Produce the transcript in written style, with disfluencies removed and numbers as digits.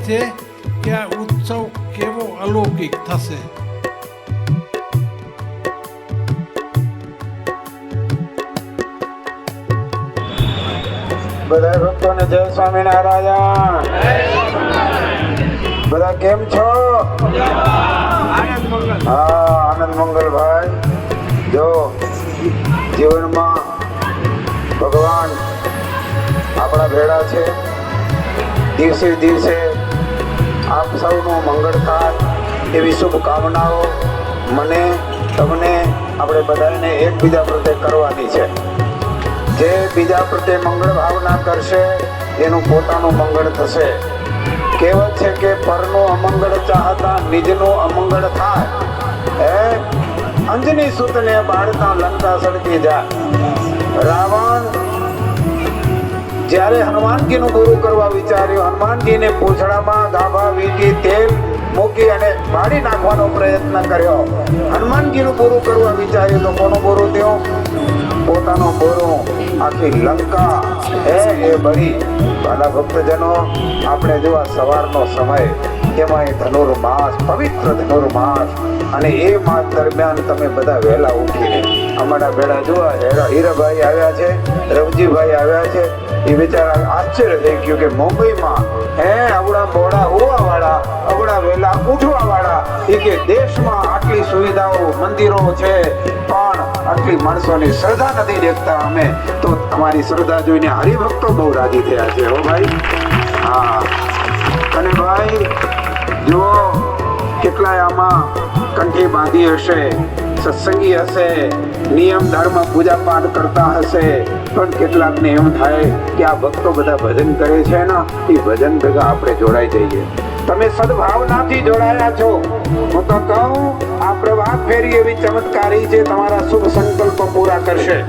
છે કે આ ઉત્સવ કેવો અલૌકિક થશે. બધા ભક્તોને જય સ્વામિનારાયણ. બધા કેમ છો? હા, આનંદ મંગલ ભાઈ. જો જીવનમાં ભગવાન આપણા ભેળા છે. દિવસે દિવસે આપ સૌનું મંગળ થાય એવી શુભકામનાઓ મને, તમને, આપણે બધાને એકબીજા પ્રત્યે કરવાની છે. જે બીજા પ્રત્યે મંગળ ભાવના કરશે એનું પોતાનું મંગળ થશે. કહેવત છે કે પરનું અમંગળ ચાહતા નિજનું અમંગળ થાય. અંજની સૂતને બાળતા લંકા સળગી જાય. રાવણ જ્યારે હનુમાનજીનું પૂરું કરવા વિચાર્યું, હનુમાનજીને પૂંછડામાં ગાભા વીંટી તેલ મૂકી અને બાળી નાખવાનો પ્રયત્ન કર્યો. હનુમાનજીનું પૂરું કરવા વિચાર્યું તો કોનું પૂરું થયું? પોતાનો પૂરું. આખી લંકા એ બળી. ભાલા ભક્તજનો, આપણે જોવા સવારનો સમય, એમાં ધનુર્માસ, પવિત્ર ધનુર્માસ, અને એ માસ દરમિયાન તમે બધા વહેલા ઉઠીને અમારા ભેળા જોવા હીરાભાઈ આવ્યા છે, રવજીભાઈ આવ્યા છે. એ બિચારા આશ્ચર્ય થઈ ગયું કે મુંબઈમાં આવડા મોડા હોવા વાળા, આવડા વહેલા ઉઠવા વાળા, એ કે દેશમાં આટલી સુવિધાઓ, મંદિરો છે, પણ આટલી માણસોની શ્રદ્ધા નથી દેખતા અમે. તો તમારી શ્રદ્ધા જોઈને હરિભક્તો બહુ રાજી થયા છે. હો ભાઈ. હા. અને ભાઈ જુઓ, કેટલાય આમાં કંઠી બાંધી હશે, સત્સંગી હશે, નિયમ ધર્મ પૂજા પાઠ કરતા હશે, પણ કેટલાકને એમ થાય કે આ ભક્તો બધા ભજન કરે છે ને, એ ભજન ભેગા આપણે જોડાઈ જઈએ. તમે સદભાવનાથી જોડાયા છો. હું તો કહું, આ પ્રભાત ફેરી એવી ચમત્કારી છે, તમારા શુભ સંકલ્પ પૂરા કરશે.